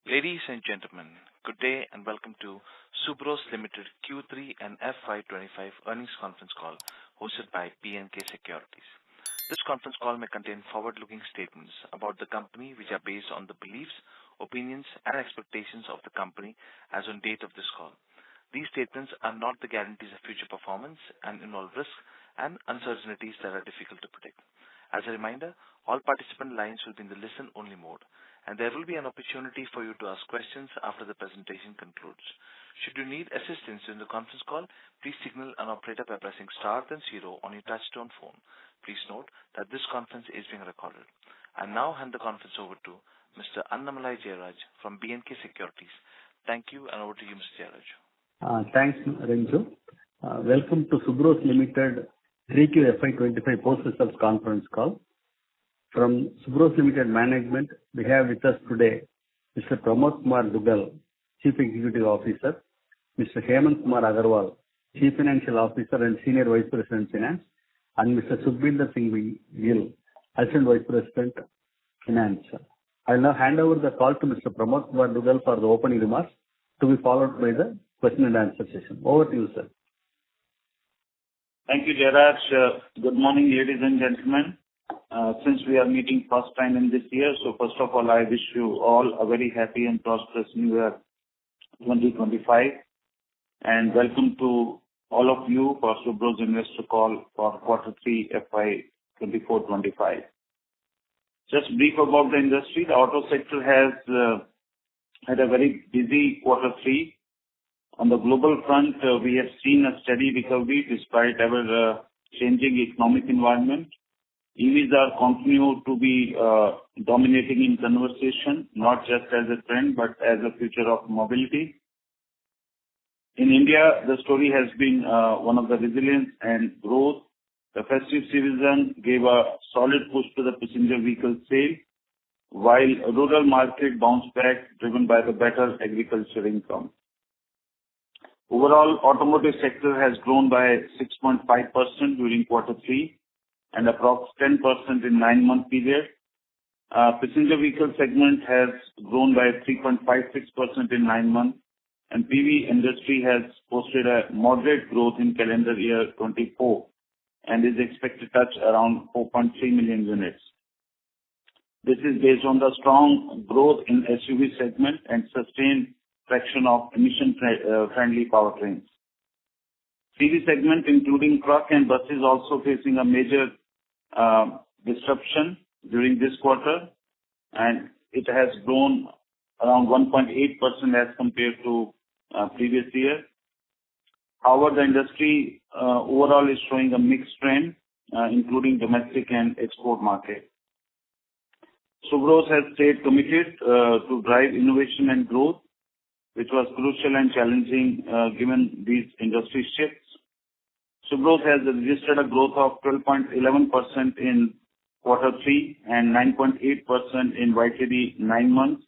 Ladies and gentlemen, good day and welcome to Subros Limited Q3 and FY25 earnings conference call hosted by B&K Securities. This conference call may contain forward-looking statements about the company which are based on the beliefs, opinions, and expectations of the company as on date of this call. These statements are not the guarantees of future performance and involve risks and uncertainties that are difficult to predict. As a reminder, all participant lines will be in the listen-only mode, and there will be an opportunity for you to ask questions after the presentation concludes. Should you need assistance in the conference call, please signal an operator by pressing star then 0 on your touchtone phone. Please note that this conference is being recorded. I now hand the conference over to Mr. Annamalai Jayaraj from B&K Securities. Thank you, and over to you, Mr. Jayaraj. Thanks, Renju. Welcome to Subros Limited Q3FY25 post-results conference call. From Subros Limited Management, we have with us today Mr. Pramod Kumar Duggal, Chief Executive Officer, Mr. Hemant Kumar Agarwal, Chief Financial Officer and Senior Vice President Finance, and Mr. Sukhbinder Singh Gill, Assistant Vice President Finance. I will now hand over the call to Mr. Pramod Kumar Duggal for the opening remarks, to be followed by the question and answer session. Over to you, sir. Thank you, Jayaraj. Good morning, ladies and gentlemen. Since we are meeting first time in this year, so first of all, I wish you all a very happy and prosperous New Year 2025, and welcome to all of you for Subros Investor Call for Q3 FY24-25. Just brief about the industry. The auto sector has had a very busy Q3. On the global front, we have seen a steady recovery despite ever changing economic environment. EVs are continue to be dominating in conversation, not just as a trend, but as a future of mobility. In India, the story has been one of the resilience and growth. The festive season gave a solid push to the passenger vehicle sale, while rural market bounced back, driven by the better agriculture income. Overall, automotive sector has grown by 6.5% during Q3 and approx 10% in 9-month period. Passenger vehicle segment has grown by 3.56% in 9 months, and PV industry has posted a moderate growth in calendar year 24 and is expected to touch around 4.3 million units. This is based on the strong growth in SUV segment and sustained traction of emission-friendly powertrains. CV segment, including truck and buses, also facing a major disruption during this quarter, and it has grown around 1.8% as compared to previous year. However, the industry overall is showing a mixed trend, including domestic and export market. Subros has stayed committed to drive innovation and growth, which was crucial and challenging given these industry shifts. Subros has registered a growth of 12.11% in Q3 and 9.8% in YTD 9 months.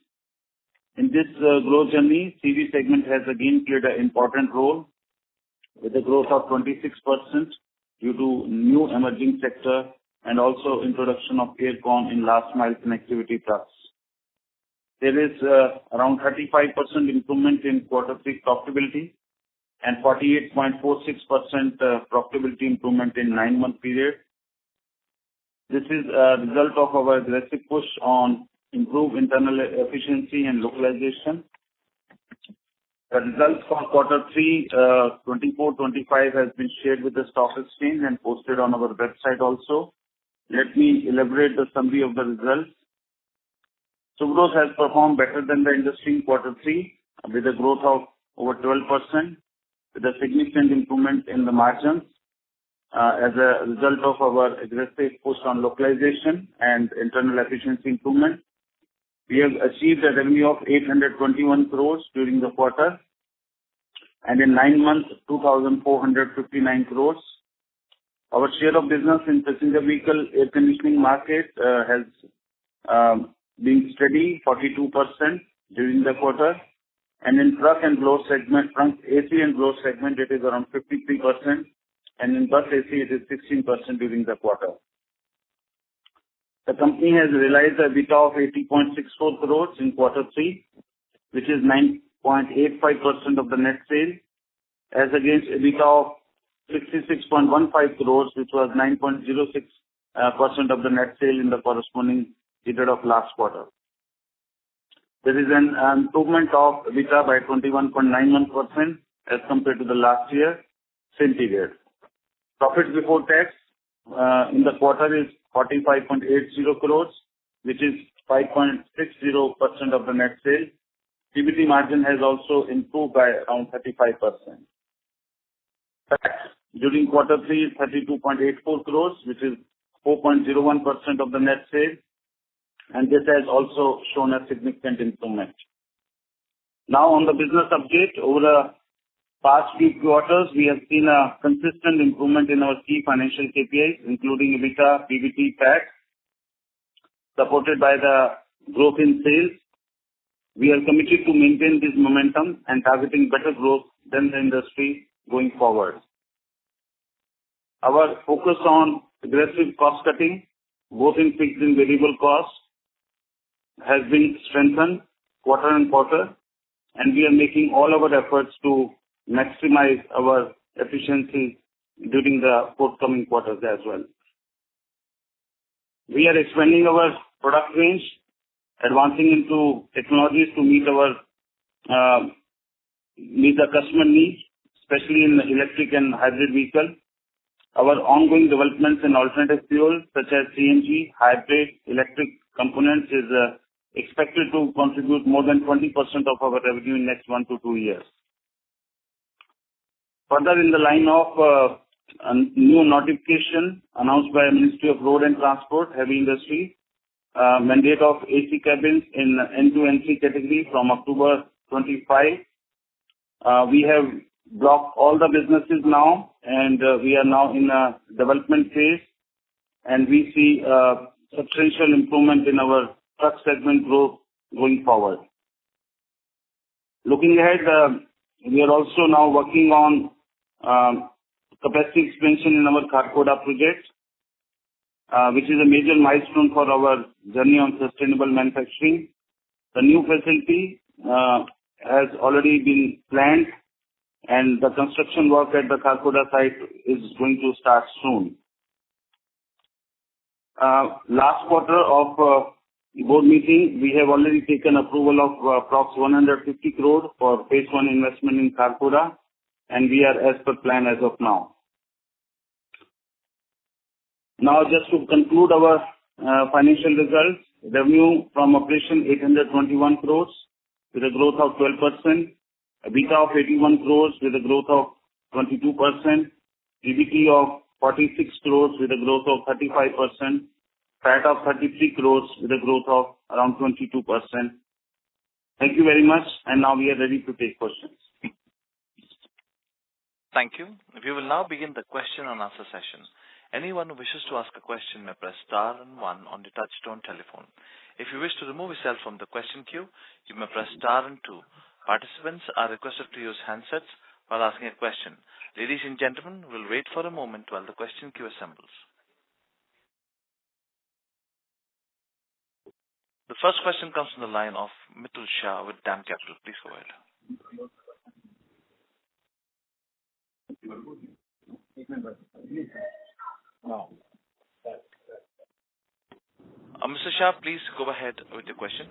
In this growth journey, CV segment has again played an important role with a growth of 26% due to new emerging sector and also introduction of aircon in last mile connectivity trucks. There is around 35% improvement in Q3 profitability and 48.46% profitability improvement in 9-month period. This is a result of our aggressive push on improved internal efficiency and localization. The results for Q3 24-25 has been shared with the stock exchange and posted on our website also. Let me elaborate the summary of the results. Subros has performed better than the industry in Q3 with a growth of over 12%, with a significant improvement in the margins as a result of our aggressive push on localization and internal efficiency improvement. We have achieved a revenue of 821 crores during the quarter, and in 9 months, 2,459 crores. Our share of business in passenger vehicle air conditioning market has been steady, 42% during the quarter. And in truck and blower segment, front AC and blower segment, it is around 53%, and in bus AC, it is 16% during the quarter. The company has realized a EBITDA of 80.64 crores in Q3 which is 9.85% of the net sales, as against EBITDA of 66.15 crores, which was 9.06% of the net sale in the corresponding period of last quarter. There is an improvement of EBITDA by 21.91% as compared to the last year, same period. Profit before tax in the quarter is 45.80 crores, which is 5.60% of the net sales. PBT margin has also improved by around 35%. Tax during quarter 3 is 32.84 crores, which is 4.01% of the net sales, and this has also shown a significant improvement. Now on the business update, over the past few quarters, we have seen a consistent improvement in our key financial KPIs, including EBITDA, PBT, PAT, supported by the growth in sales. We are committed to maintain this momentum and targeting better growth than the industry going forward. Our focus on aggressive cost cutting, both in fixed and variable costs, has been strengthened quarter on quarter, and we are making all our efforts to maximize our efficiency during the forthcoming quarters as well. We are expanding our product range, advancing into technologies to meet the customer needs, especially in the electric and hybrid vehicle. Our ongoing developments in alternative fuels such as CNG, hybrid, electric components is expected to contribute more than 20% of our revenue in next 1 to 2 years. Further, in the line of a new notification announced by Ministry of Road and Transport, Heavy Industry, mandate of AC cabins in N2 N3 category from October 25. We have blocked all the businesses now, and we are now in a development phase, and we see substantial improvement in our truck segment growth going forward. Looking ahead, we are also now working on capacity expansion in our Kharkhoda project, which is a major milestone for our journey on sustainable manufacturing. The new facility has already been planned, and the construction work at the Kharkhoda site is going to start soon. Last quarter of board meeting, we have already taken approval of approx 150 crore for phase 1 investment in Kharkhoda, and we are as per plan as of now. Now, just to conclude our financial results, revenue from operation 821 crores with a growth of 12%, EBITDA of 81 crores with a growth of 22%, PBT of 46 crores with a growth of 35%, PAT of 33 crores with a growth of around 22%. Thank you very much, and now we are ready to take questions. Thank you. We will now begin the question and answer session. Anyone who wishes to ask a question may press star and 1 on the touchtone telephone. If you wish to remove yourself from the question queue, you may press star and 2. Participants are requested to use handsets while asking a question. Ladies and gentlemen, we'll wait for a moment while the question queue assembles. The first question comes from the line of Mitul Shah with DAM Capital. Please go ahead. Mr. Shah, please go ahead with your question.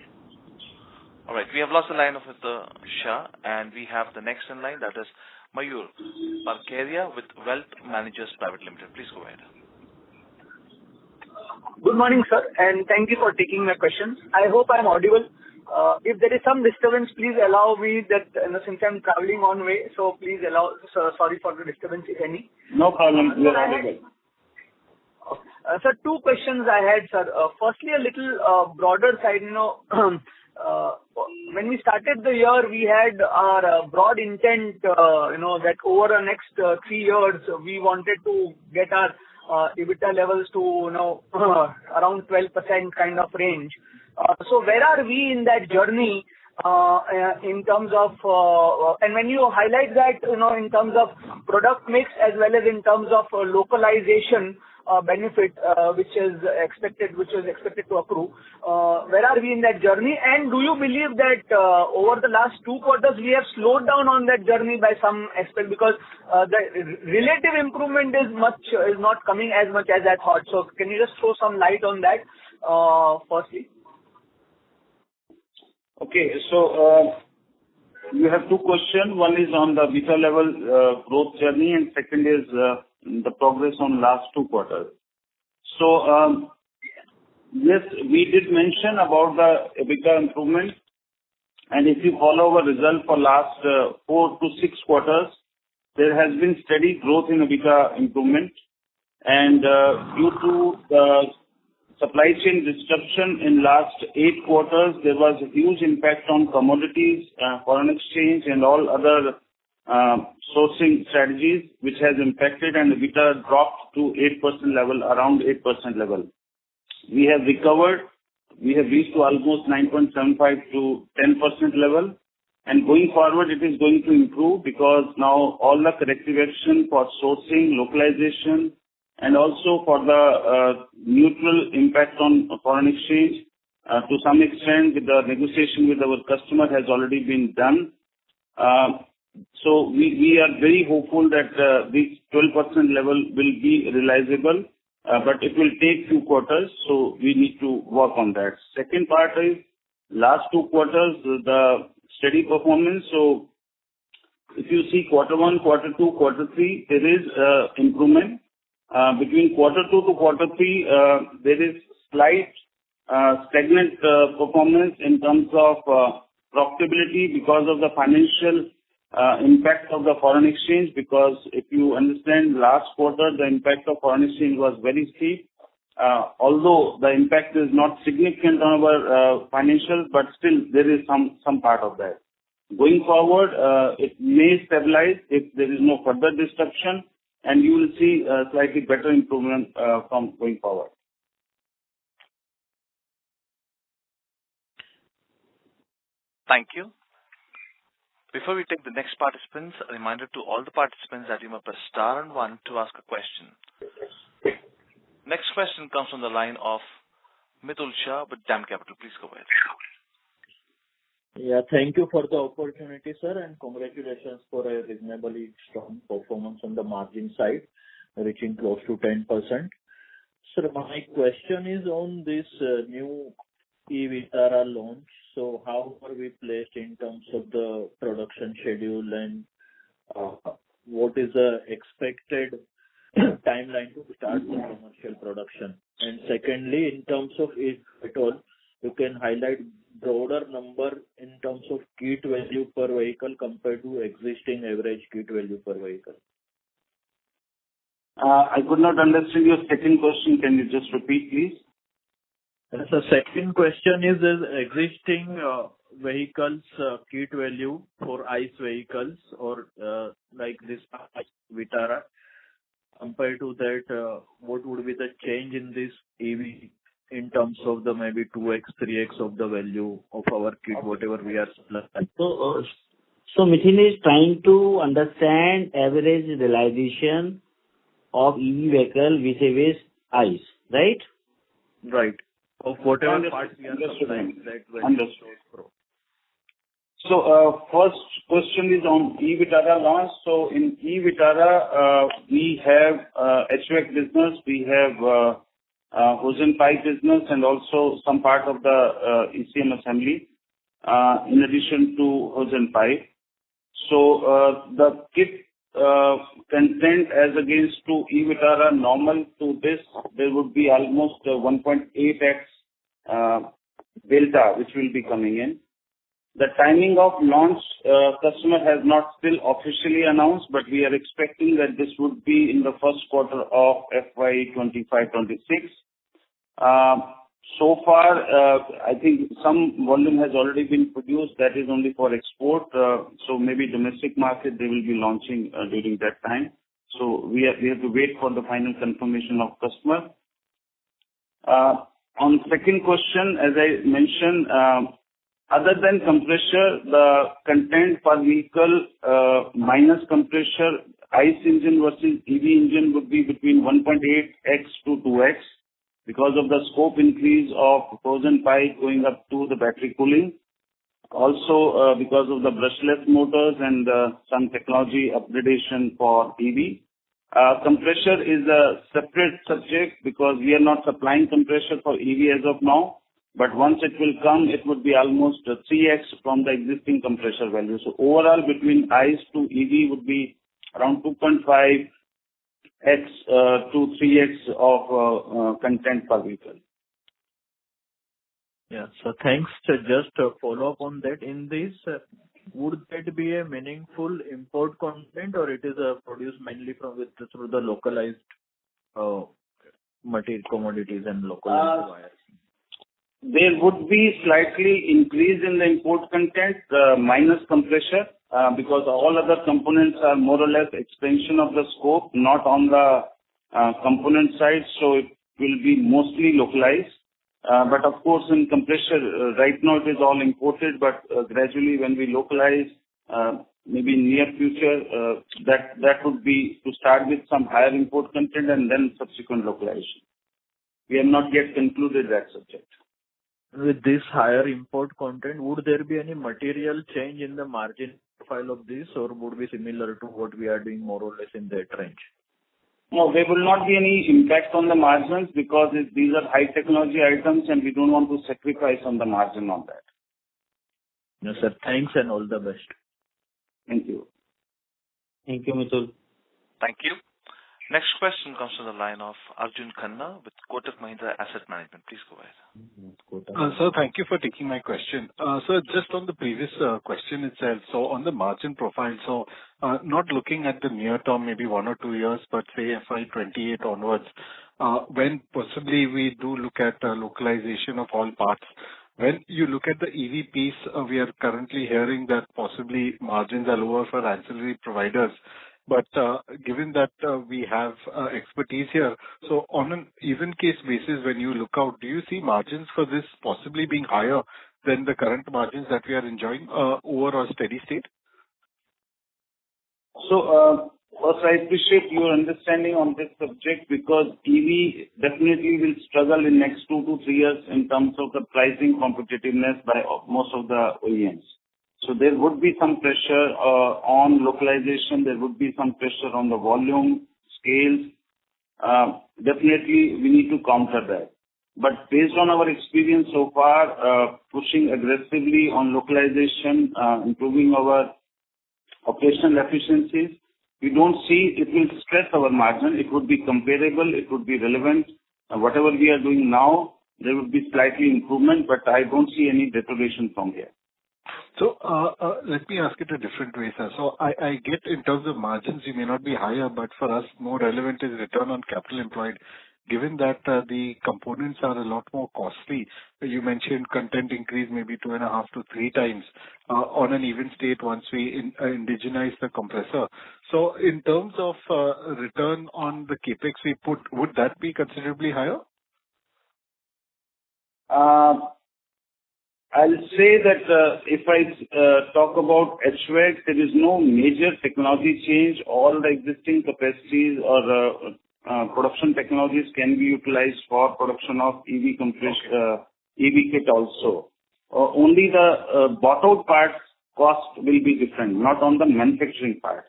All right, we have lost the line of Mr. Shah, and we have the next in line, that is Mayur Parkeria with Wealth Managers Private Limited. Please go ahead. Good morning, sir, and thank you for taking my questions. I hope I'm audible. If there is some disturbance, please allow me that, since I'm traveling on way, so please allow, sorry for the disturbance, if any. No problem. You are audible. Sir, 2 questions I had, sir. Firstly, a little broader side, when we started the year, we had our broad intent, that over the next 3 years, we wanted to get our EBITDA levels to, around 12% kind of range. So where are we in that journey, in terms of, and when you highlight that, in terms of product mix as well as in terms of localization, benefit which was expected to accrue. Where are we in that journey? And do you believe that over the last 2 quarters we have slowed down on that journey by some aspect, because the relative improvement is not coming as much as I thought. So can you just throw some light on that firstly? Okay. So you have 2 questions. One is on the EBITDA level growth journey, and second is the progress on last 2 quarters. So yes, we did mention about the EBITDA improvement, and if you follow our result for last 4 to 6 quarters, there has been steady growth in EBITDA improvement. And due to the supply chain disruption in last 8 quarters, there was a huge impact on commodities, foreign exchange, and all other sourcing strategies, which has impacted, and EBITDA dropped to 8% level, around 8% level. We have recovered. We have reached to almost 9.75 to 10% level. And going forward, it is going to improve, because now all the corrective action for sourcing, localization, and also for the neutral impact on foreign exchange, to some extent with the negotiation with our customer has already been done. So we are very hopeful that this 12% level will be realizable, but it will take few quarters, so we need to work on that. Second part is last 2 quarters, the steady performance. So if you see Q1, Q2, Q3, there is improvement. Between Q2 to Q3, there is slight stagnant performance in terms of profitability because of the financial impact of the foreign exchange. Because if you understand, last quarter, the impact of foreign exchange was very steep. Although the impact is not significant on our financials, but still there is some part of that. Going forward, it may stabilize if there is no further disruption, and you will see a slightly better improvement from going forward. Thank you. Before we take the next participants, a reminder to all the participants that you may press star and 1 to ask a question. Next question comes from the line of Mitul Shah with DAM Capital. Please go ahead. Yeah, thank you for the opportunity, sir, and congratulations for a reasonably strong performance on the margin side, reaching close to 10%. Sir, my question is on this new e-Vitara launch. So how are we placed in terms of the production schedule, and what is the expected timeline to start the commercial production? And secondly, in terms of, if at all, you can highlight broader number in terms of kit value per vehicle compared to existing average kit value per vehicle. I could not understand your second question. Can you just repeat, please? The second question is existing vehicles kit value for ICE vehicles, or like this Vitara, compared to that, what would be the change in this EV in terms of the maybe 2x, 3x of the value of our kit, whatever we are supplying? So Mithil is trying to understand average realization of EV vehicle vis-a-vis ICE, right? Right. Of whatever parts we are supplying, that value shows pro. So first question is on e-Vitara launch. So in e-Vitara, we have HVAC business, we have hose and pipe business, and also some part of the ECM assembly, in addition to hose and pipe. So the kit content as against to e-Vitara normal to this, there would be almost 1.8x delta, which will be coming in. The timing of launch, customer has not still officially announced, but we are expecting that this would be in the first quarter of FY25-26. So far, I think some volume has already been produced. That is only for export. So maybe domestic market, they will be launching during that time. So we have to wait for the final confirmation of customer. On second question, as I mentioned, other than compressor, the content per vehicle minus compressor, ICE engine versus EV engine would be between 1.8x to 2x because of the scope increase of frozen pipe going up to the battery cooling. Also, because of the brushless motors and some technology upgradation for EV. Compressor is a separate subject because we are not supplying compressor for EV as of now, but once it will come, it would be almost 3x from the existing compressor value. So overall, between ICE to EV would be around 2.5x to 3x of content per vehicle. Yeah. So thanks. Just a follow-up on that. In this, would that be a meaningful import content, or it is produced mainly through the localized material commodities and localized wires? There would be slightly increase in the import content, minus compressor, because all other components are more or less extension of the scope, not on the component side, so it will be mostly localized. But of course, in compressor, right now it is all imported, but gradually when we localize, maybe in near future, that would be to start with some higher import content and then subsequent localization. We have not yet concluded that subject. With this higher import content, would there be any material change in the margin profile of this, or would be similar to what we are doing more or less in that range? No, there will not be any impact on the margins because these are high technology items and we don't want to sacrifice on the margin on that. Yes, sir. Thanks and all the best. Thank you. Thank you, Mitul. Thank you. Next question comes from the line of Arjun Khanna with Kotak Mahindra Asset Management. Please go ahead. Sir, thank you for taking my question. Sir, just on the previous question itself, so on the margin profile, so not looking at the near term, maybe 1 or 2 years, but say FY28 onwards, when possibly we do look at localization of all parts, when you look at the EV piece, we are currently hearing that possibly margins are lower for ancillary providers. But given that we have expertise here, so on an even case basis, when you look out, do you see margins for this possibly being higher than the current margins that we are enjoying over a steady state? So, first, I appreciate your understanding on this subject because EV definitely will struggle in next 2 to 3 years in terms of the pricing competitiveness by most of the OEMs. So there would be some pressure on localization. There would be some pressure on the volume, scales. Definitely, we need to counter that. But based on our experience so far, pushing aggressively on localization, improving our operational efficiencies, we don't see it will stress our margin. It would be comparable. It would be relevant. Whatever we are doing now, there would be slightly improvement, but I don't see any deterioration from here. So let me ask it a different way, sir. So I get in terms of margins, you may not be higher, but for us, more relevant is return on capital employed. Given that the components are a lot more costly, you mentioned content increase maybe 2.5 to 3 times on an even state once we indigenize the compressor. So in terms of return on the capex we put, would that be considerably higher? I'll say that if I talk about HVAC, there is no major technology change. All the existing capacities or production technologies can be utilized for production of EV compressor, EV kit also. Only the bought-out parts cost will be different, not on the manufacturing part.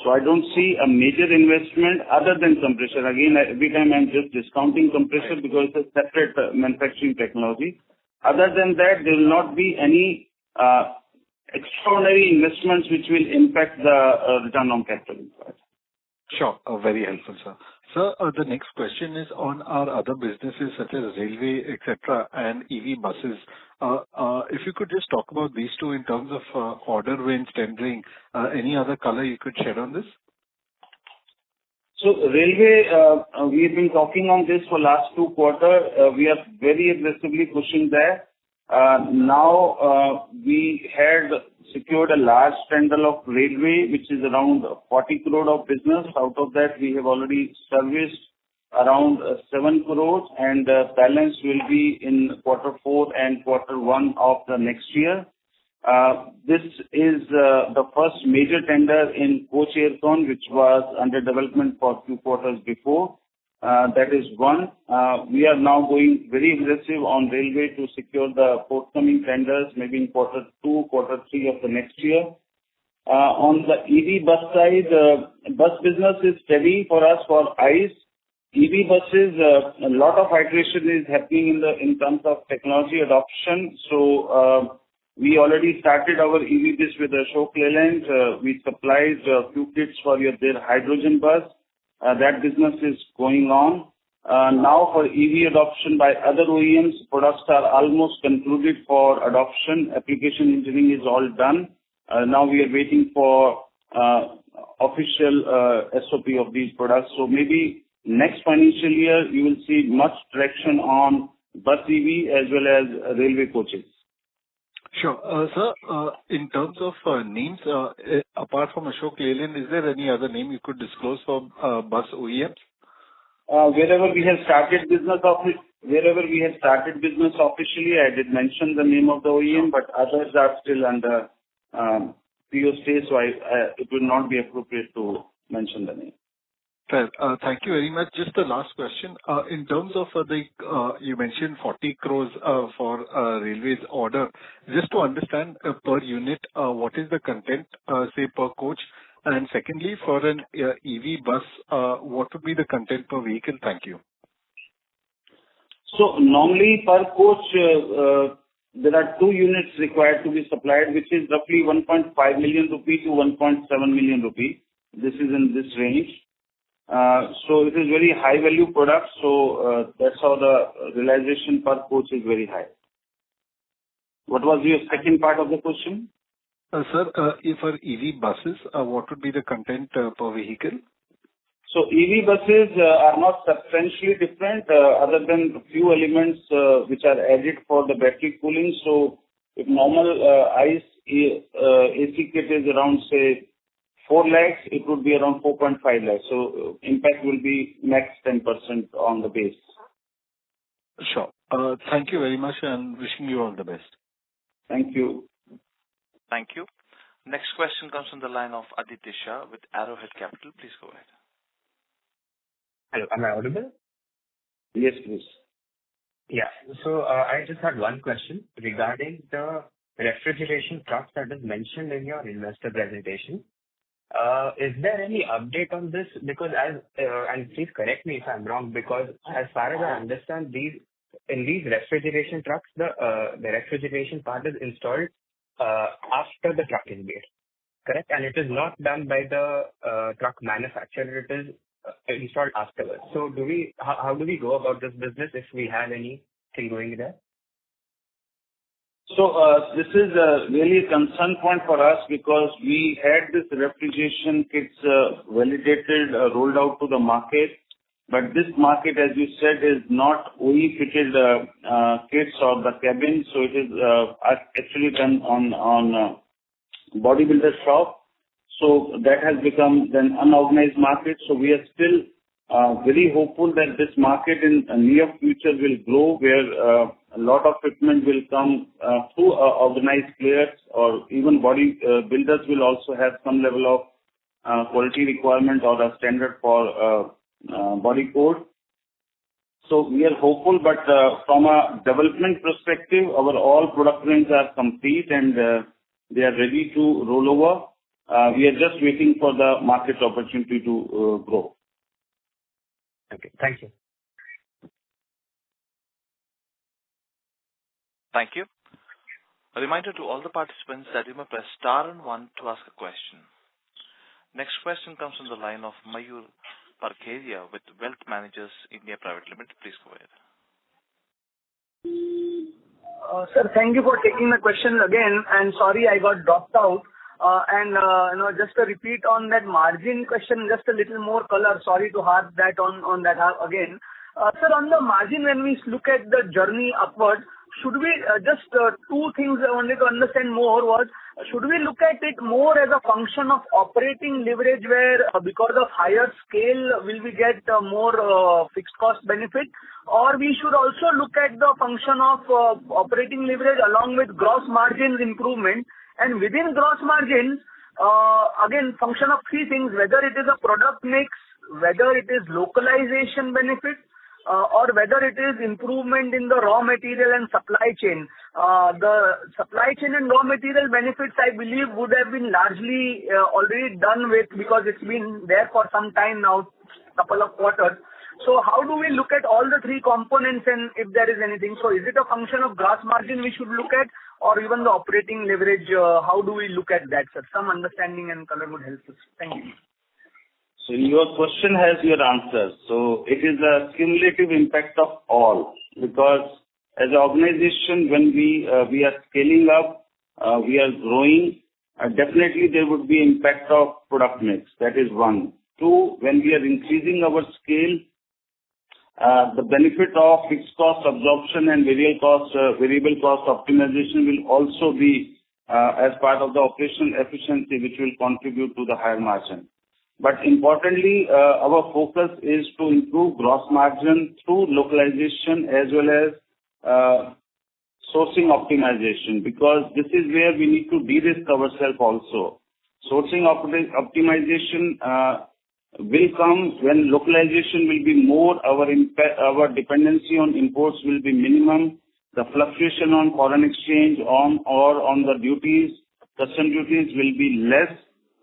So I don't see a major investment other than compressor. Again, every time I'm just discounting compressor because it's a separate manufacturing technology. Other than that, there will not be any extraordinary investments which will impact the return on capital employed. Sure. Very helpful, sir. Sir, the next question is on our other businesses such as railway, etc., and EV buses. If you could just talk about these two in terms of order wins, tendering, any other color you could share on this? So railway, we have been talking on this for last 2 quarters. We are very aggressively pushing there. Now we had secured a large tender of railway, which is around 40 crore of business. Out of that, we have already serviced around 7 crores, and balance will be in quarter 4 and quarter 1 of the next year. This is the first major tender in coach aircon, which was under development for few quarters before. That is one. We are now going very aggressive on railway to secure the forthcoming tenders, maybe in quarter 2, quarter 3 of the next year. On the EV bus side, bus business is steady for us for ICE. EV buses, a lot of iteration is happening in terms of technology adoption. So we already started our EV bus with Ashok Leyland. We supplied a few kits for their hydrogen bus. That business is going on. Now for EV adoption by other OEMs, products are almost concluded for adoption. Application engineering is all done. Now we are waiting for official SOP of these products. So maybe next financial year, you will see much traction on bus EV as well as railway coaches. Sure. Sir, in terms of names, apart from Ashok Leyland, is there any other name you could disclose for bus OEMs? Wherever we have started business officially, I did mention the name of the OEM, but others are still under PO stage, so it will not be appropriate to mention the name. Fair. Thank you very much. Just the last question. In terms of you mentioned 40 crores for railways order. Just to understand per unit, what is the content, say, per coach? And secondly, for an EV bus, what would be the content per vehicle? Thank you. So normally per coach, there are 2 units required to be supplied, which is roughly 1.5 million rupee to 1.7 million rupee. This is in this range. So it is very high value product. So that's how the realization per coach is very high. What was your second part of the question? Sir, if for EV buses, what would be the content per vehicle? So EV buses are not substantially different other than a few elements which are added for the battery cooling. So if normal ICE AC kit is around, say, 4 lakhs, it would be around 4.5 lakhs. So impact will be max 10% on the base. Sure. Thank you very much and wishing you all the best. Thank you. Thank you. Next question comes from the line of Aditya Shah with Arrowhead Capital. Please go ahead. Hello, am I audible? Yes, please. Yeah. So I just had one question regarding the refrigeration trucks that is mentioned in your investor presentation. Is there any update on this? Because and please correct me if I'm wrong, because as far as I understand, in these refrigeration trucks, the refrigeration part is installed after the truck is made, correct? And it is not done by the truck manufacturer. It is installed afterwards. So how do we go about this business if we have anything going there? So this is really a concern point for us because we had this refrigeration kits validated, rolled out to the market. But this market, as you said, is not OE fitted kits or the cabin. So it is actually done on bodybuilder shop. So that has become an unorganized market. So we are still very hopeful that this market in the near future will grow, where a lot of equipment will come through organized players, or even body builders will also have some level of quality requirement or a standard for body code. So we are hopeful, but from a development perspective, our all product range are complete and they are ready to roll over. We are just waiting for the market opportunity to grow. Okay, thank you. Thank you. A reminder to all the participants that you may press star and 1 to ask a question. Next question comes from the line of Mayur Parkeria with Wealth Managers India Private Limited. Please go ahead. Sir, thank you for taking the question again, and sorry I got dropped out. Just a repeat on that margin question, just a little more color. Sorry to harp that on that again. Sir, on the margin, when we look at the journey upward, should we just two things I wanted to understand more was, should we look at it more as a function of operating leverage where because of higher scale will we get more fixed cost benefit, or we should also look at the function of operating leverage along with gross margins improvement, and within gross margins again function of three things, whether it is a product mix, whether it is localization benefit, or whether it is improvement in the raw material and supply chain. The supply chain and raw material benefits, I believe, would have been largely already done with, because it's been there for some time now, couple of quarters. So how do we look at all the three components, and if there is anything? So is it a function of gross margin we should look at, or even the operating leverage? How do we look at that, sir? Some understanding and color would help us. Thank you. So your question has your answer. So it is a cumulative impact of all, because as an organization, when we are scaling up, we are growing, definitely there would be impact of product mix. That is one. Two, when we are increasing our scale, the benefit of fixed cost absorption and variable cost optimization will also be as part of the operational efficiency, which will contribute to the higher margin. But importantly, our focus is to improve gross margin through localization as well as sourcing optimization, because this is where we need to de-risk ourselves also. Sourcing optimization will come when localization will be more, our dependency on imports will be minimum, the fluctuation on foreign exchange on the duties, custom duties will be less.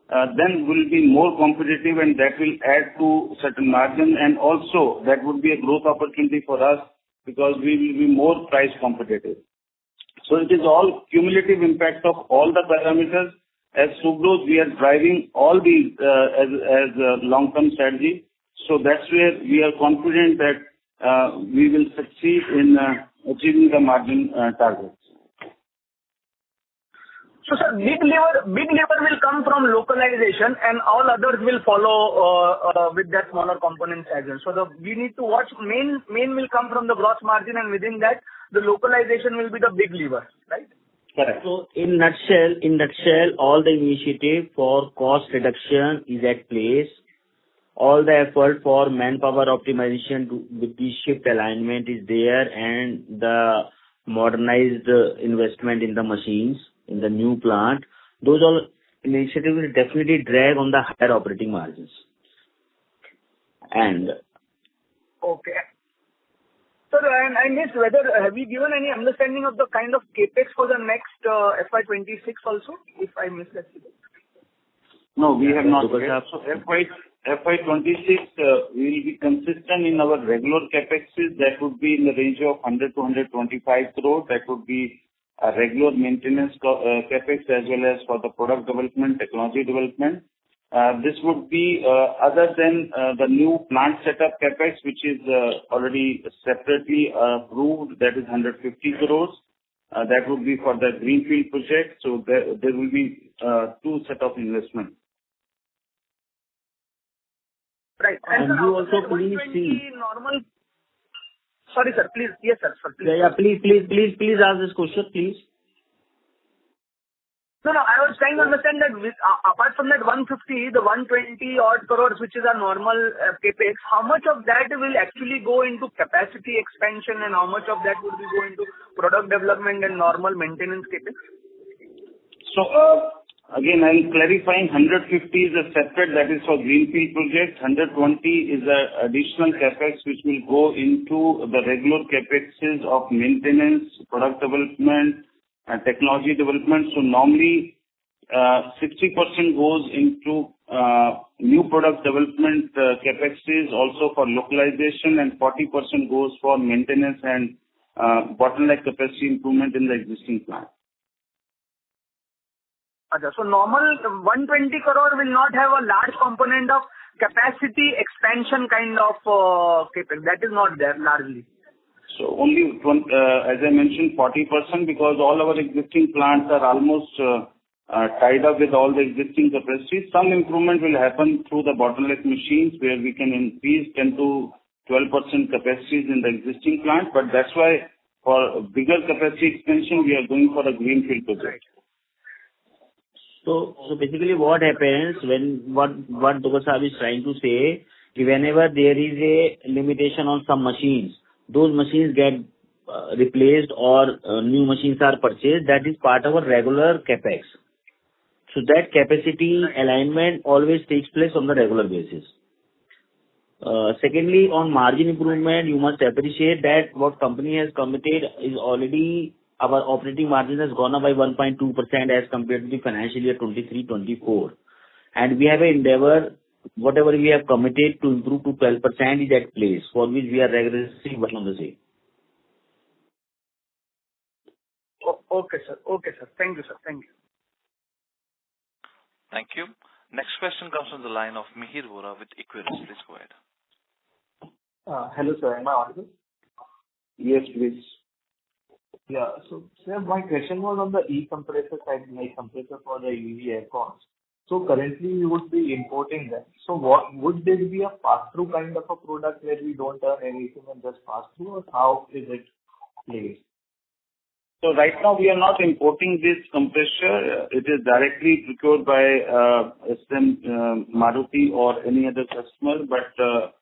Then will be more competitive, and that will add to certain margin, and also that would be a growth opportunity for us because we will be more price competitive. So it is all cumulative impact of all the parameters. As Subros, we are driving all these as a long-term strategy. So that's where we are confident that we will succeed in achieving the margin targets. So, sir, big lever will come from localization, and all others will follow with that smaller components as well. So we need to watch. Main will come from the gross margin, and within that, the localization will be the big lever, right? Correct. So in nutshell, all the initiative for cost reduction is at place. All the effort for manpower optimization with the shift alignment is there, and the modernized investment in the machines in the new plant. Those all initiatives will definitely drag on the higher operating margins. And okay. Sir, and I missed whether have you given any understanding of the kind of capex for the next FY26 also, if I missed that? No, we have not. So FY26 we will be consistent in our regular capexes. That would be in the range of 100 to 125 crore. That would be a regular maintenance capex as well as for the product development, technology development. This would be other than the new plant setup capex, which is already separately approved. That is 150 crores. That would be for the greenfield project. So there will be two set of investment. Right. And you also please see. Normal. Sorry, sir. Please. Yes, sir. Please. Yeah. Please ask this question, please. No. I was trying to understand that apart from that 150, the 120 odd crores, which is our normal capex, how much of that will actually go into capacity expansion, and how much of that would be going to product development and normal maintenance capex? So again, I'm clarifying. 150 is a separate, that is for greenfield project. 120 is a additional capex which will go into the regular capexes of maintenance, product development, and technology development. So normally 60% goes into new product development capexes, also for localization, and 40% goes for maintenance and bottleneck capacity improvement in the existing plant. Okay, so normal 120 crore will not have a large component of capacity expansion kind of capex. That is not there largely. So only, as I mentioned, 40%, because all our existing plants are almost tied up with all the existing capacities. Some improvement will happen through the bottleneck machines, where we can increase 10 to 12% capacities in the existing plant. But that's why for bigger capacity expansion, we are going for a greenfield project. So basically what happens what Dr. Saab is trying to say, whenever there is a limitation on some machines, those machines get replaced or new machines are purchased, that is part of our regular capex. So that capacity alignment always takes place on the regular basis. Secondly, on margin improvement, you must appreciate that what company has committed is already our operating margin has gone up by 1.2% as compared to the financial year 23-24. And we have an endeavor, whatever we have committed to improve to 12% is at place, for which we are rigorously working on the same. Okay, sir. Okay, sir. Thank you, sir. Thank you. Thank you. Next question comes from the line of Mihir Vora with Equirus. Please go ahead. Hello, sir. Am I audible? Yes, please. Yeah. So, sir, my question was on the e-compressor side, like compressor for the EV air cons. So currently we would be importing them. So what would this be a pass-through kind of a product where we don't earn anything and just pass through, or how is it placed? So right now we are not importing this compressor. It is directly procured by SM Maruti or any other customer. But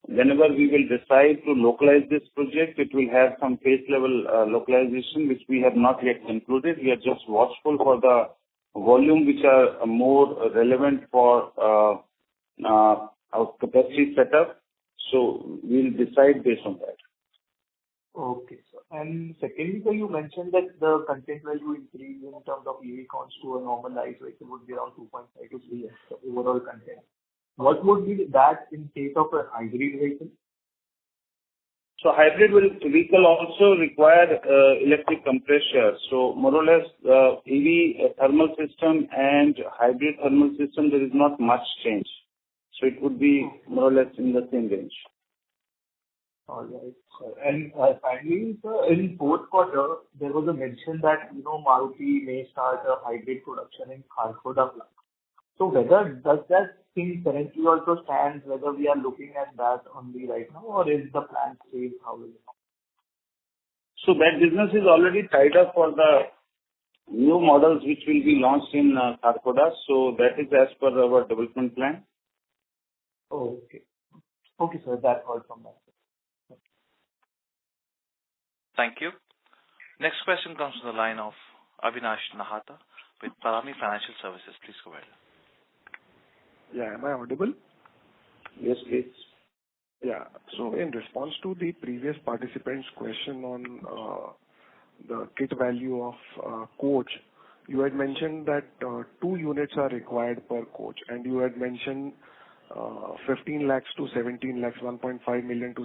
whenever we will decide to localize this project, it will have some phase level localization, which we have not yet concluded. We are just watchful for the volume which are more relevant for our capacity setup. So we'll decide based on that. Okay, sir. And secondly, sir, you mentioned that the content value increase in terms of EV cons to a normal ICE vehicle would be around 2.5 to 3x the overall content. What would be that in case of a hybrid vehicle? So hybrid vehicle also require electric compressor. So more or less, EV thermal system and hybrid thermal system, there is not much change. So it would be more or less in the same range. All right, sir. And finally, sir, in fourth quarter, there was a mention that, Maruti may start a hybrid production in Kharkhoda plant. So whether does that thing currently also stand, whether we are looking at that only right now, or is the plan safe? How is it? So that business is already tied up for the new models which will be launched in Kharkhoda. So that is as per our development plan. Okay. Okay, sir. That's all from my side. Thank you. Next question comes from the line of Avinash Nahata with Parami Financial Services. Please go ahead. Yeah, am I audible? Yes, please. Yeah. So in response to the previous participant's question on the kit value of coach, you had mentioned that 2 units are required per coach, and you had mentioned 15 lakhs to 17 lakhs, 1.5 million to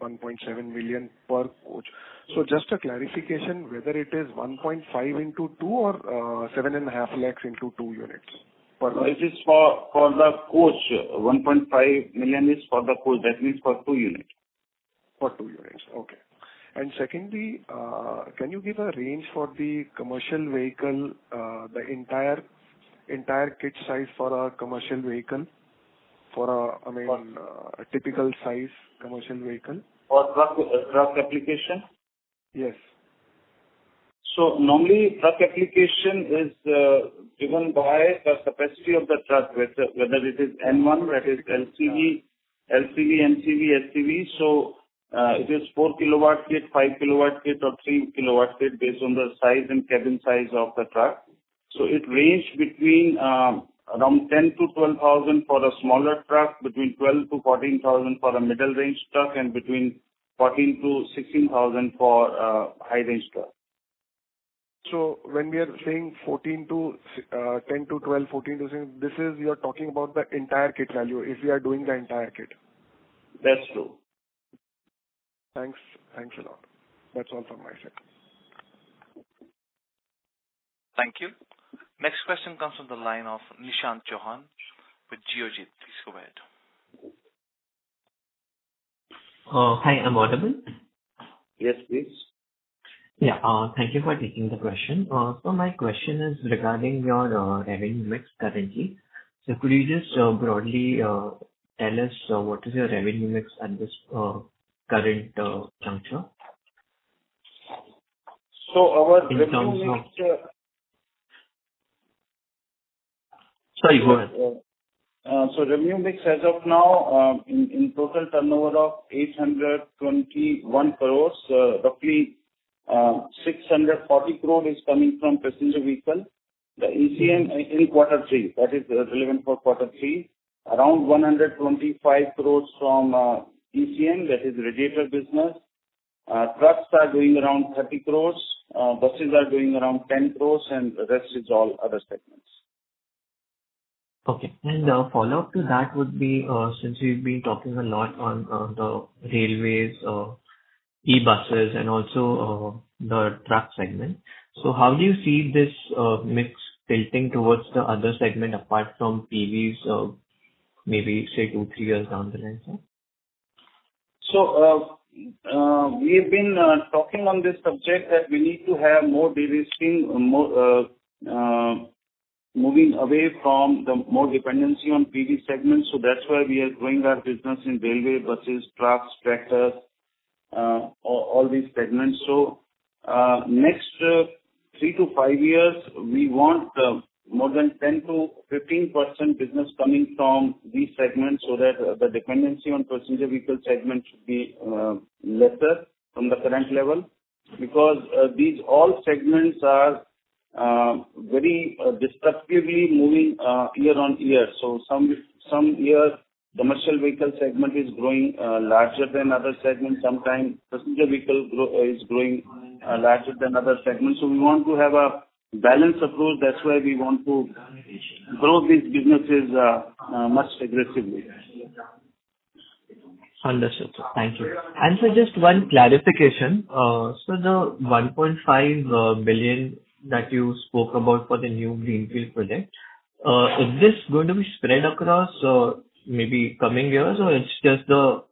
1.7 million per coach. So just a clarification, whether it is 1.5 into 2 or 7.5 lakhs into 2 units. It is for the coach. 1.5 million is for the coach. That means for 2 units. For 2 units. Okay. And secondly, can you give a range for the commercial vehicle, the entire kit size for a commercial vehicle? For a typical size commercial vehicle? For truck application? Yes. So normally truck application is driven by the capacity of the truck, whether it is N1, that is LCV, MCV, SCV. So it is 4 kilowatt kit, 5 kilowatt kit or 3 kilowatt kit based on the size and cabin size of the truck. So it ranged between around 10 to 12,000 for a smaller truck, between 12 to 14,000 for a middle range truck, and between 14 to 16,000 for high range truck. So when we are saying 10 to 12, 14 to 16, this is, you're talking about the entire kit value, if we are doing the entire kit. That's true. Thanks a lot. That's all from my side. Thank you. Next question comes from the line of Nishant Chauhan with Geojit. Please go ahead. Hi, I'm audible? Yes, please. Yeah, thank you for taking the question. So my question is regarding your revenue mix currently. So could you just broadly tell us what is your revenue mix at this current juncture? So our in revenue terms mix, of... Sorry, go ahead. so revenue mix as of now, in total turnover of 821 crores, roughly 640 crore is coming from passenger vehicle. The ECM in quarter three, that is relevant for quarter three, around 125 crores from ECM, that is radiator business. Trucks are doing around 30 crores, buses are doing around 10 crores, and the rest is all other segments. Okay. And follow-up to that would be, since we've been talking a lot on the railways, e-buses, and also the truck segment. So how do you see this mix tilting towards the other segment apart from PVs, maybe say 2-3 years down the line, sir? So we have been talking on this subject that we need to have more de-risking, more moving away from the more dependency on PV segments. So that's why we are growing our business in railway, buses, trucks, tractors, all these segments. So next 3 to 5 years, we want more than 10 to 15% business coming from these segments, so that the dependency on passenger vehicle segment should be lesser from the current level, because these all segments are very disruptively moving year on year. So some years commercial vehicle segment is growing larger than other segments. Sometimes passenger vehicle is growing larger than other segments. So we want to have a balanced approach. That's why we want to grow these businesses much aggressively. Understood, sir. Thank you. And so just one clarification. So the 1.5 billion that you spoke about for the new greenfield project, is this going to be spread across maybe coming years, or it's just the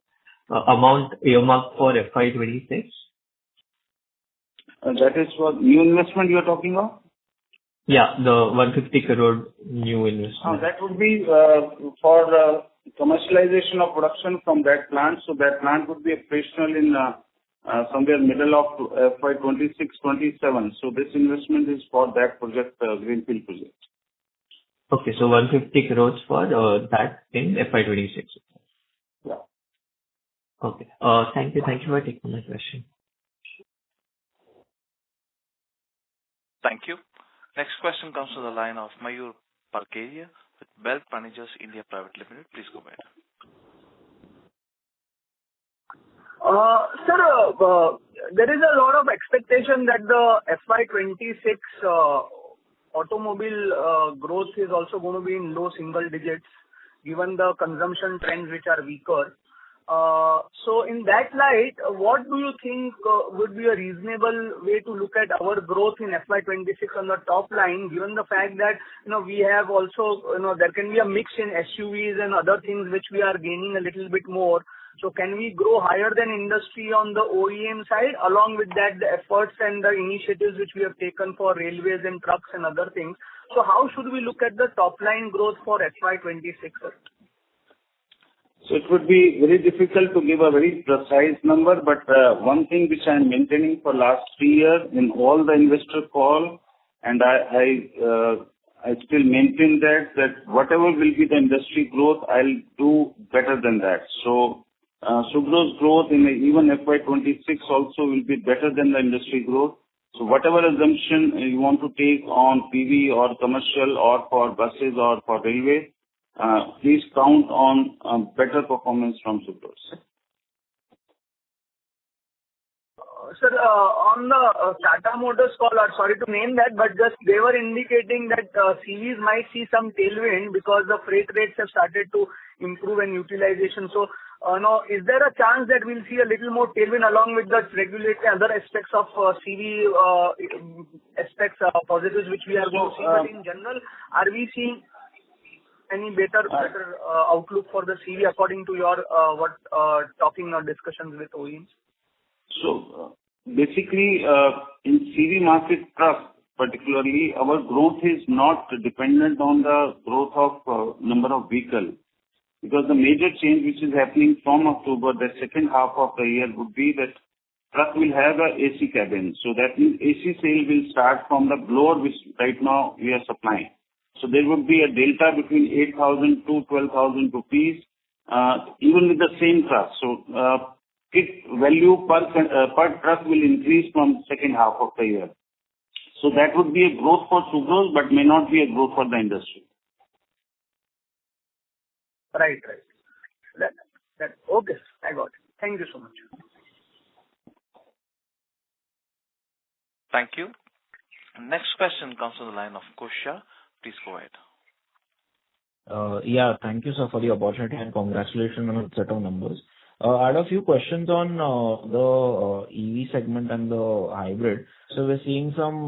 amount earmarked for FY26? That is for new investment you are talking of? Yeah, the 150 crore new investment. That would be for commercialization of production from that plant. So that plant would be operational in somewhere middle of FY26-27. So this investment is for that project, greenfield project. Okay, so 150 crores for that in FY26. Yeah. Okay. Thank you. Thank you for taking my question. Thank you. Next question comes from the line of Mayur Parkeria with Wealth Managers India Private Limited. Please go ahead. Sir, there is a lot of expectation that the FY26 automobile growth is also going to be in low single digits, given the consumption trends which are weaker. So in that light, what do you think would be a reasonable way to look at our growth in FY26 on the top line, given the fact that, we have also, there can be a mix in SUVs and other things which we are gaining a little bit more. So can we grow higher than industry on the OEM side? Along with that, the efforts and the initiatives which we have taken for railways and trucks and other things. So how should we look at the top line growth for FY26? So it would be very difficult to give a very precise number, but one thing which I am maintaining for last 3 years in all the investor call, and I still maintain that whatever will be the industry growth, I'll do better than that. So Subros growth in even FY26 also will be better than the industry growth. So whatever assumption you want to take on PV or commercial or for buses or for railway, please count on better performance from Subros. Sir, on the Tata Motors call, sorry to name that, but just they were indicating that CVs might see some tailwind because the freight rates have started to improve and utilization. So, is there a chance that we'll see a little more tailwind along with the regulatory other aspects of CV aspects, positives which we are going to see? But in general, are we seeing any better outlook for the CV according to your talking or discussions with OEMs? So basically, in CV market truck particularly, our growth is not dependent on the growth of number of vehicles, because the major change which is happening from October, the second half of the year, would be that truck will have a AC cabin. So that means AC sale will start from the blower, which right now we are supplying. So there would be a delta between 8,000 to 12,000 rupees, even with the same truck. So kit value per truck will increase from second half of the year. So that would be a growth for Subros, but may not be a growth for the industry. Right. Okay, I got it. Thank you so much. Thank you. Next question comes from the line of Kusha. Please go ahead. Yeah, thank you, sir, for the opportunity and congratulations on a set of numbers. I had a few questions on the EV segment and the hybrid. So we're seeing some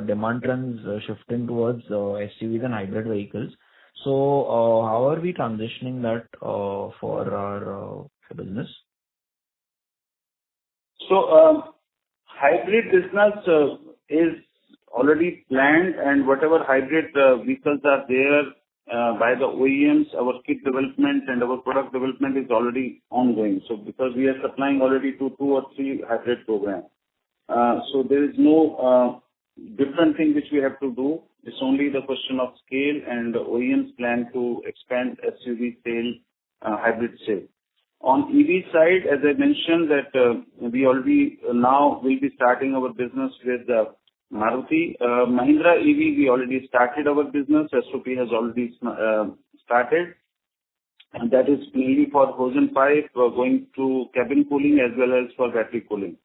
demand trends shifting towards SUVs and hybrid vehicles. So how are we transitioning that for our business? So hybrid business is already planned, and whatever hybrid vehicles are there by the OEMs, our kit development and our product development is already ongoing. So because we are supplying already to 2 or 3 hybrid programs. So there is no different thing which we have to do. It's only the question of scale, and the OEMs plan to expand SUV sale, hybrid sale. On EV side, as I mentioned, that we already now will be starting our business with Maruti. Mahindra EV, we already started our business. SOP has already started. And that is mainly for hose and pipe, going to cabin cooling as well as for battery cooling.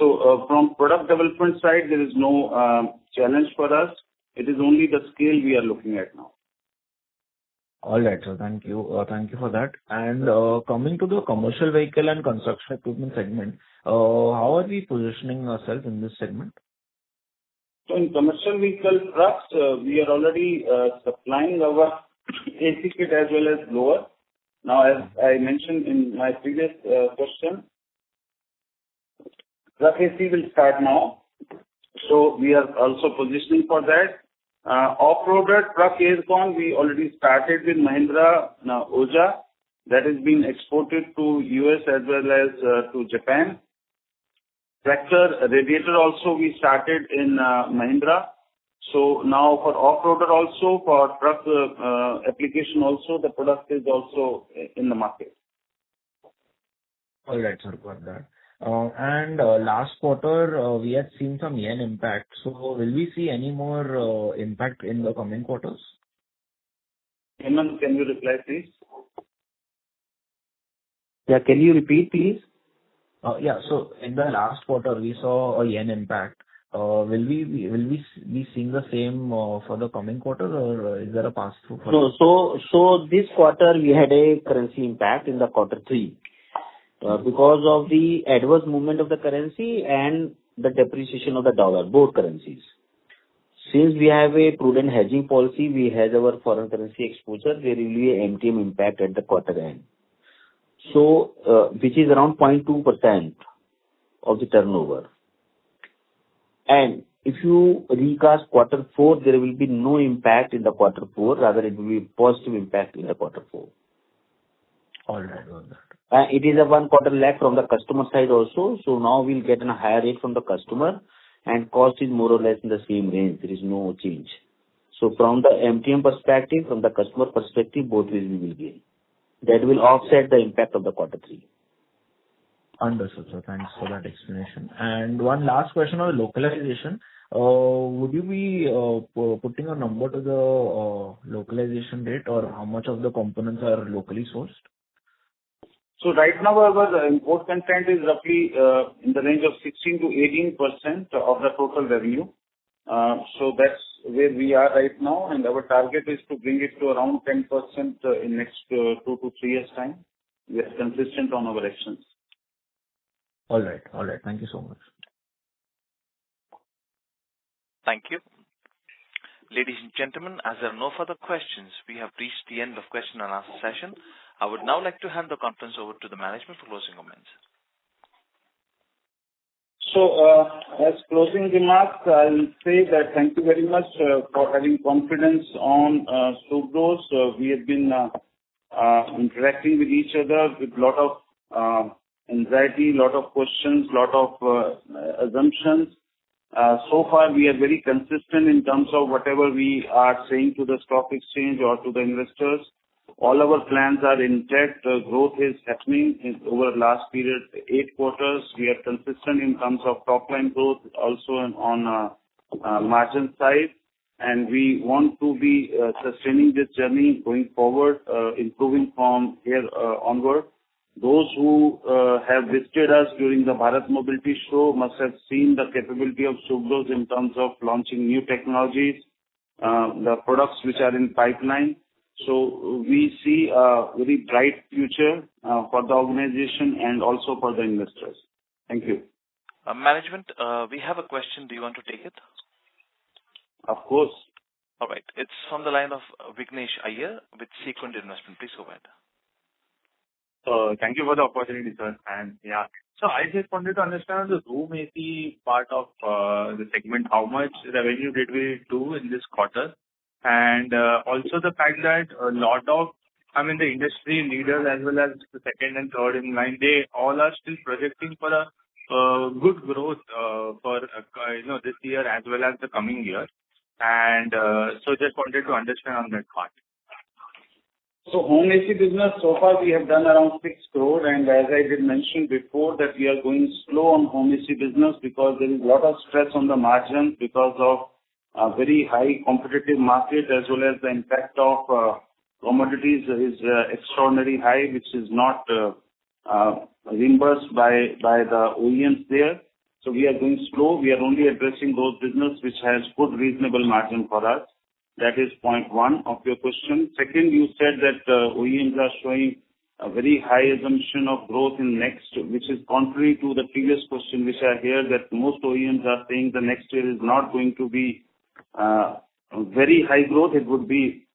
So from product development side, there is no challenge for us. It is only the scale we are looking at now. All right, sir. Thank you. Thank you for that. And coming to the commercial vehicle and construction equipment segment, how are we positioning ourselves in this segment? So in commercial vehicle trucks, we are already supplying our AC kit as well as blower. Now, as I mentioned in my previous question, truck AC will start now. So we are also positioning for that. Off-roader truck aircon, we already started with Mahindra Oja. That is being exported to US as well as to Japan. Tractor radiator also we started in Mahindra. So now for off-roader also, for truck application also, the product is also in the market. All right, sir. Got that. And last quarter, we had seen some yen impact. So will we see any more impact in the coming quarters? Hemant, can you reply, please? Yeah, can you repeat, please? Yeah. So in the last quarter, we saw a yen impact. Will we be seeing the same for the coming quarter, or is there a pass-through? No. So this quarter, we had a currency impact in the quarter 3. Because of the adverse movement of the currency and the depreciation of the dollar, both currencies. Since we have a prudent hedging policy, we hedge our foreign currency exposure, there will be a MTM impact at the quarter end. So, which is around 0.2% of the turnover. And if you recast quarter 4, there will be no impact in the quarter 4, rather it will be positive impact in the quarter 4. All right, got that. It is a 1 quarter lag from the customer side also. So now we'll get a higher rate from the customer, and cost is more or less in the same range. There is no change. So from the MTM perspective, from the customer perspective, both ways we will gain. That will offset the impact of the quarter 3. Understood, sir. Thanks for that explanation. And one last question on localization. Would you be putting a number to the localization rate, or how much of the components are locally sourced? So right now, our import content is roughly in the range of 16 to 18% of the total revenue. So that's where we are right now, and our target is to bring it to around 10% in next 2 to 3 years' time. We are consistent on our actions. All right. Thank you so much. Thank you. Ladies and gentlemen, as there are no further questions, we have reached the end of question and answer session. I would now like to hand the conference over to the management for closing comments. So, as closing remarks, I'll say that thank you very much for having confidence on Subros. We have been interacting with each other with a lot of anxiety, lot of questions, lot of assumptions. So far, we are very consistent in terms of whatever we are saying to the stock exchange or to the investors. All our plans are intact. Growth is happening over the last period, 8 quarters. We are consistent in terms of top line growth, also on margin side, and we want to be sustaining this journey going forward, improving from here onward. Those who have visited us during the Bharat Mobility Show must have seen the capability of Subros in terms of launching new technologies, the products which are in pipeline. So we see a very bright future for the organization and also for the investors. Thank you. Management, we have a question. Do you want to take it? Of course. All right. It's from the line of Vignesh Iyer with Sequent Investment. Please go ahead. Thank you for the opportunity, sir. And yeah, so I just wanted to understand the room AC part of the segment. How much revenue did we do in this quarter? And also the fact that a lot of, the industry leaders as well as the second and third in line, they all are still projecting for a good growth for this year as well as the coming year. And so just wanted to understand on that part. So home AC business, so far we have done around 6 crore, and as I did mention before that we are going slow on home AC business because there is a lot of stress on the margin because of a very high competitive market, as well as the impact of commodities is extraordinarily high, which is not reimbursed by the OEMs there. So we are going slow. We are only addressing those business which has good reasonable margin for us. That is point one of your question. Second, you said that OEMs are showing a very high assumption of growth in next, which is contrary to the previous question which I hear that most OEMs are saying the next year is not going to be very high growth. It would be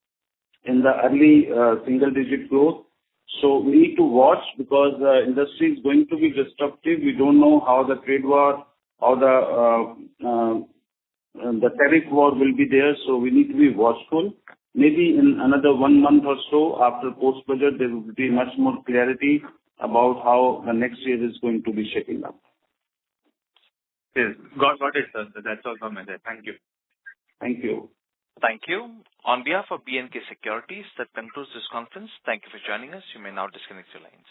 in the early single-digit growth. So we need to watch because the industry is going to be disruptive. We don't know how the trade war or the tariff war will be there, so we need to be watchful. Maybe in another 1 month or so after post-budget, there will be much more clarity about how the next year is going to be shaping up. Yes, got it, sir. So that's all from my side. Thank you. Thank you. Thank you. On behalf of B&K Securities, that concludes this conference. Thank you for joining us. You may now disconnect your lines.